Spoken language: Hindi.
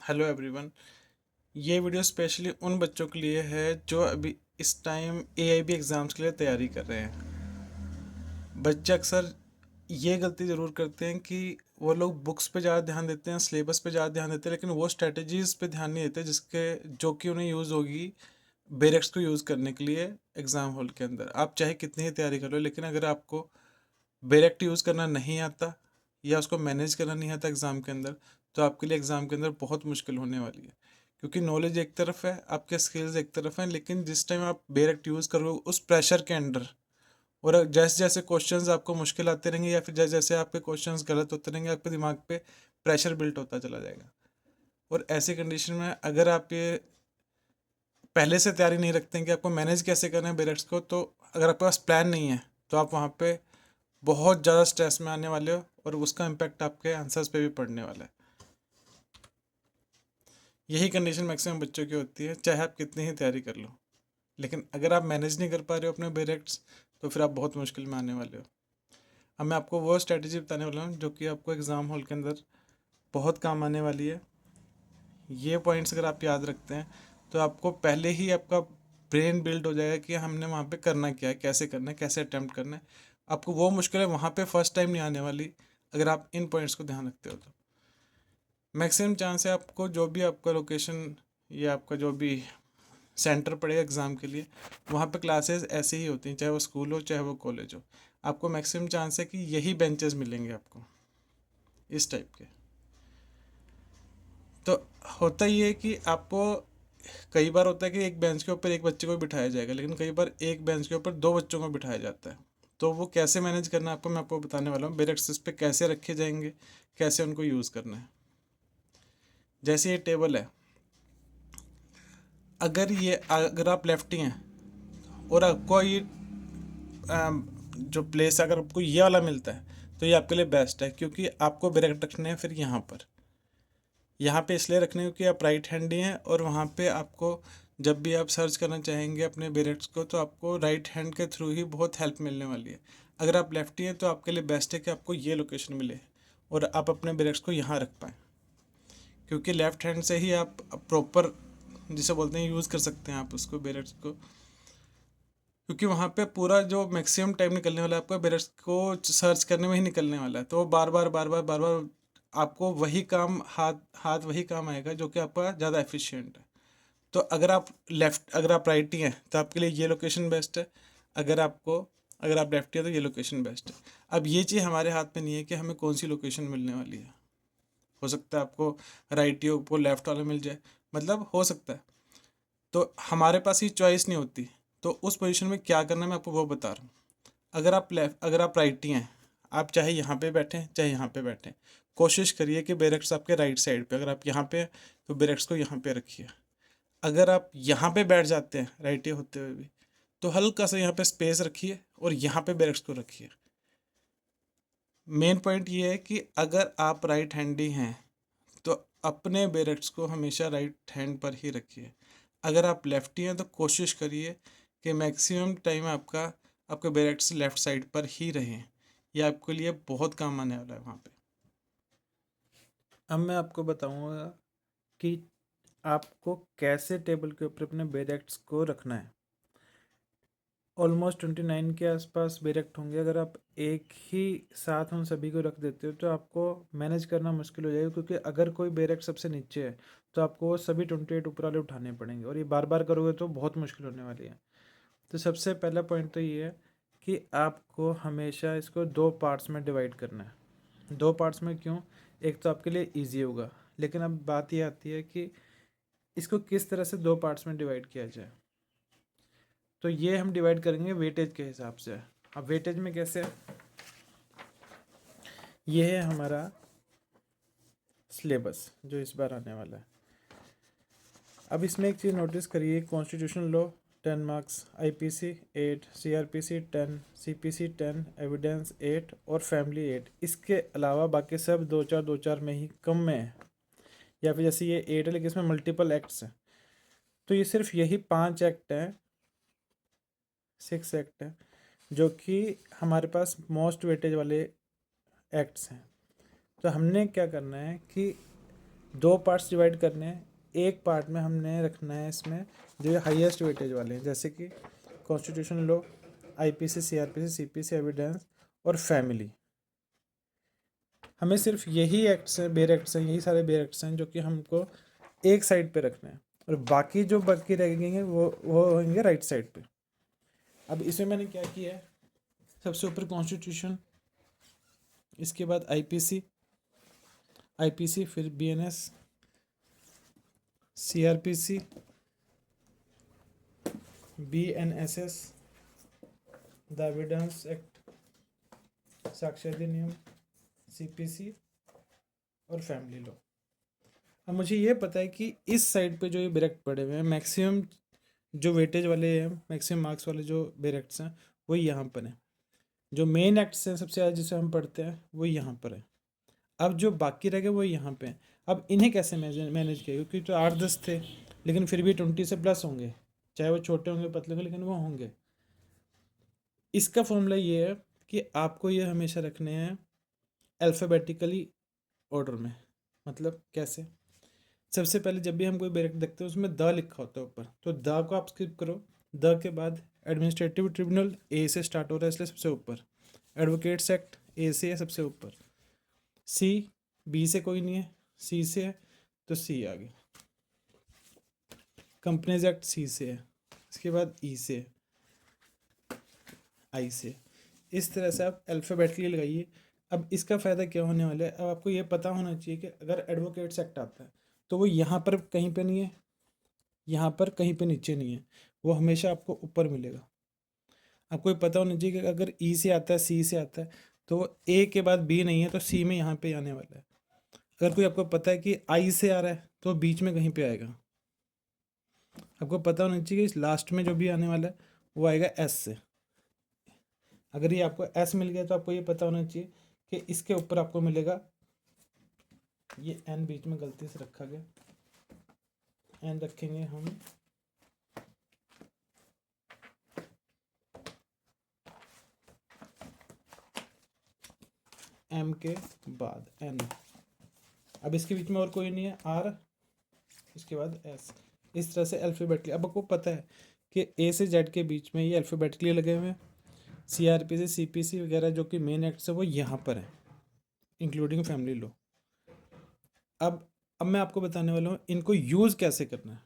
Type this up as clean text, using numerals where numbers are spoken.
Hello everyone. ये वीडियो स्पेशली उन बच्चों के लिए है जो अभी इस टाइम एआईबी एग्ज़ाम्स के लिए तैयारी कर रहे हैं। बच्चे अक्सर ये गलती ज़रूर करते हैं कि वो लोग बुक्स पे ज़्यादा ध्यान देते हैं, सिलेबस पे ज़्यादा ध्यान देते हैं, लेकिन वो स्ट्रेटजीज़ पे ध्यान नहीं देते जिसके जो कि उन्हें यूज़ होगी बेरेक्स को यूज़ करने के लिए एग्ज़ाम हॉल के अंदर। आप चाहे कितनी ही तैयारी कर लो, लेकिन अगर आपको बेरेक्ट यूज़ करना नहीं आता या उसको मैनेज करना नहीं आता एग्ज़ाम के अंदर, तो आपके लिए एग्ज़ाम के अंदर बहुत मुश्किल होने वाली है। क्योंकि नॉलेज एक तरफ है, आपके स्किल्स एक तरफ हैं, लेकिन जिस टाइम आप बेरेक्ट यूज़ करोगे उस प्रेशर के अंडर, और जैसे जैसे क्वेश्चंस आपको मुश्किल आते रहेंगे या फिर जैसे जैसे आपके क्वेश्चंस गलत होते रहेंगे, आपके दिमाग पे प्रेशर बिल्ट होता चला जाएगा। और ऐसी कंडीशन में अगर आप ये पहले से तैयारी नहीं रखते हैं कि आपको मैनेज कैसे करना है बेरेक्ट्स को, तो अगर आपके पास प्लान नहीं है तो आप वहाँ पे बहुत ज़्यादा स्ट्रेस में आने वाले हो और उसका इम्पैक्ट आपके आंसर्स पे भी पड़ने वाला है। यही कंडीशन मैक्सिमम बच्चों की होती है, चाहे आप कितनी ही तैयारी कर लो, लेकिन अगर आप मैनेज नहीं कर पा रहे हो अपने बेरेक्ट्स, तो फिर आप बहुत मुश्किल में आने वाले हो। अब मैं आपको वो स्ट्रेटजी बताने वाला हूँ जो कि आपको एग्ज़ाम हॉल के अंदर बहुत काम आने वाली है। ये पॉइंट्स अगर आप याद रखते हैं तो आपको पहले ही आपका ब्रेन बिल्ड हो जाएगा कि हमने वहाँ पे करना क्या है, कैसे करना है, कैसे अटैम्प्ट करना है। आपको वो मुश्किल है वहाँ पे फर्स्ट टाइम नहीं आने वाली अगर आप इन पॉइंट्स को ध्यान रखते हो तो। मैक्सिमम चांस है आपको जो भी आपका लोकेशन या आपका जो भी सेंटर पड़ेगा एग्ज़ाम के लिए, वहाँ पे क्लासेस ऐसे ही होती हैं, चाहे वो स्कूल हो चाहे वो कॉलेज हो। आपको मैक्सिमम चांस है कि यही बेंचेस मिलेंगे आपको, इस टाइप के। तो होता ही है कि आपको कई बार होता है कि एक बेंच के ऊपर एक बच्चे को बिठाया जाएगा, लेकिन कई बार एक बेंच के ऊपर दो बच्चों को बिठाया जाता है। तो वो कैसे मैनेज करना है आपको, मैं आपको बताने वाला हूँ। बेरेक्स पे कैसे रखे जाएंगे, कैसे उनको यूज़ करना है। जैसे ये टेबल है, अगर आप लेफ्टी हैं और आपको ये जो प्लेस अगर आपको ये वाला मिलता है, तो ये आपके लिए बेस्ट है, क्योंकि आपको ब्रैकेट रखने हैं फिर यहाँ पे इसलिए रखने हैं क्योंकि आप राइट हैंडी हैं, और वहाँ पे आपको जब भी आप सर्च करना चाहेंगे अपने बेरेक्ट्स को, तो आपको राइट हैंड के थ्रू ही बहुत हेल्प मिलने वाली है। अगर आप लेफ्टी हैं तो आपके लिए बेस्ट है कि आपको ये लोकेशन मिले और आप अपने बेरेक्ट्स को यहाँ रख पाएँ, क्योंकि लेफ्ट हैंड से ही आप प्रॉपर जिसे बोलते हैं यूज़ कर सकते हैं आप उसको बेरेक्ट्स को। क्योंकि वहाँ पे पूरा जो मैक्सिमम टाइम निकलने वाला है आपका बेरेक्ट्स को सर्च करने में ही निकलने वाला है, तो बार बार आपको वही काम हाथ हाथ वही काम आएगा जो कि आपका ज़्यादा एफिशिएंट है। तो अगर आप राइटी हैं तो आपके लिए ये लोकेशन बेस्ट है। अगर आप लेफ्टी हैं तो ये लोकेशन बेस्ट है। अब ये चीज़ हमारे हाथ में नहीं है कि हमें कौन सी लोकेशन मिलने वाली है। हो सकता है आपको राइटी को लेफ्ट वाला मिल जाए, मतलब हो सकता है। तो हमारे पास ही चॉइस नहीं होती, तो उस पोजीशन में क्या करना है मैं आपको वो बता रहा हूँ। अगर आप राइटी हैं, आप चाहे यहाँ पे बैठें चाहे यहाँ पे बैठें, कोशिश करिए कि बेरेक्ट्स आपके राइट साइड पे। अगर आप यहाँ पे हैं तो बेरेक्ट्स को यहाँ पे रखिए। अगर आप यहाँ पे बैठ जाते हैं राइटी होते हुए भी, तो हल्का सा यहाँ पे स्पेस रखिए और यहाँ पे बेरेक्ट्स को रखिए। मेन पॉइंट ये है कि अगर आप राइट हैंडी हैं तो अपने बेरेक्ट्स को हमेशा राइट हैंड पर ही रखिए। अगर आप लेफ्टी हैं तो कोशिश करिए कि मैक्सिमम टाइम आपके बेरेक्ट्स लेफ्ट साइड पर ही रहें। ये आपके लिए बहुत काम आने वाला है वहाँ पे। अब मैं आपको बताऊंगा कि आपको कैसे टेबल के ऊपर अपने बेरेक्ट्स को रखना है। ऑलमोस्ट 29 के आसपास बेरेक्ट होंगे। अगर आप एक ही साथ उन सभी को रख देते हो तो आपको मैनेज करना मुश्किल हो जाएगा, क्योंकि अगर कोई बेरेक्ट सबसे नीचे है तो आपको वो सभी 28 ऊपर वाले उठाने पड़ेंगे, और ये बार बार करोगे तो बहुत मुश्किल होने वाली है। तो सबसे पहला पॉइंट तो ये है कि आपको हमेशा इसको दो पार्ट्स में डिवाइड करना है। दो पार्ट्स में क्यों? एक तो आपके लिए ईजी होगा, लेकिन अब बात ये आती है कि इसको किस तरह से दो पार्ट्स में डिवाइड किया जाए। तो ये हम डिवाइड करेंगे वेटेज के हिसाब से। अब वेटेज में कैसे? ये है हमारा सिलेबस जो इस बार आने वाला है। अब इसमें एक चीज़ नोटिस करिए, constitutional law 10 marks, IPC 8, CrPC 10, CPC 10, evidence 8 और फैमिली 8। इसके अलावा बाकी सब दो चार में ही कम में है, या फिर जैसे ये 8 है लेकिन इसमें मल्टीपल एक्ट्स हैं। तो ये सिर्फ यही 5 एक्ट हैं, 6 एक्ट हैं जो कि हमारे पास मोस्ट वेटेज वाले एक्ट्स हैं। तो हमने क्या करना है कि दो पार्ट्स डिवाइड करने हैं। एक पार्ट में हमने रखना है इसमें जो हाईएस्ट वेटेज वाले हैं, जैसे कि constitution law, IPC, CrPC, CPC, evidence और फैमिली। हमें सिर्फ यही एक्ट्स हैं, बेयर एक्ट्स हैं, यही सारे बेयर एक्ट्स हैं जो कि हमको एक साइड पे रखने हैं, और बाकी जो बाकी रह गए वो होंगे राइट साइड पे। अब इसमें मैंने क्या किया है, सबसे ऊपर कॉन्स्टिट्यूशन, इसके बाद आईपीसी, फिर BNS, CrPC, BNSS, the evidence act, साक्ष्य अधिनियम, सीपीसी और फैमिली लॉ। अब मुझे ये पता है कि इस साइड पे जो ये बेरेक्ट पड़े हुए हैं, मैक्सिमम जो वेटेज वाले हैं, मैक्सिमम मार्क्स वाले जो बेरेक्ट्स हैं वो यहाँ पर हैं। जो मेन एक्ट्स हैं सबसे ज़्यादा जिसे हम पढ़ते हैं वो यहाँ पर है। अब जो बाकी रह गए वो यहाँ पे हैं। अब इन्हें कैसे मैनेज किया, क्योंकि तो 8-10 थे, लेकिन फिर भी 20 से प्लस होंगे, चाहे वो छोटे होंगे पतले होंगे, लेकिन वो होंगे। इसका फॉर्मूला ये है कि आपको ये हमेशा रखने हैं अल्फ़ाबेटिकली ऑर्डर में। मतलब कैसे, सबसे पहले जब भी हम कोई बैरिक देखते हैं उसमें द लिखा होता है ऊपर, तो द को आप स्किप करो। द के बाद एडमिनिस्ट्रेटिव ट्रिब्यूनल, ए से स्टार्ट हो रहा है इसलिए सबसे ऊपर। एडवोकेट्स एक्ट, ए से है सबसे ऊपर। सी, बी से कोई नहीं है, सी से है तो सी आ गया। कंपनीज एक्ट सी से है, इसके बाद ई से है, आई से। इस तरह से आप अल्फ़ाबेटिकली लगाइए। अब इसका फ़ायदा क्या होने वाला है, अब आपको ये पता होना चाहिए कि अगर एडवोकेट्स एक्ट आता है तो वो यहाँ पर कहीं पे नहीं है, यहाँ पर कहीं पे नीचे नहीं है, वो हमेशा आपको ऊपर मिलेगा। आपको ये पता होना चाहिए कि अगर ई से आता है, सी से आता है, तो ए के बाद बी नहीं है तो सी में यहाँ पे आने वाला है। अगर कोई आपको पता है कि आई से आ रहा है तो बीच में कहीं पे आएगा। आपको पता होना चाहिए कि इस लास्ट में जो भी आने वाला है वो आएगा एस से। अगर ये आपको एस मिल गया तो आपको ये पता होना चाहिए कि इसके ऊपर आपको मिलेगा, ये एन बीच में गलती से रखा गया, एन रखेंगे हम एम के बाद एन। अब इसके बीच में और कोई नहीं है, आर, इसके बाद एस। इस तरह से अल्फ़ाबेटिकली। अब आपको पता है कि ए से जेड के बीच में ये अल्फ़ाबेटिकली लगे हुए हैं। सीआरपीसी, सीपीसी वगैरह जो कि मेन एक्ट्स है वो यहाँ पर है, इंक्लूडिंग फैमिली लॉ। अब मैं आपको बताने वाला हूँ इनको यूज़ कैसे करना है।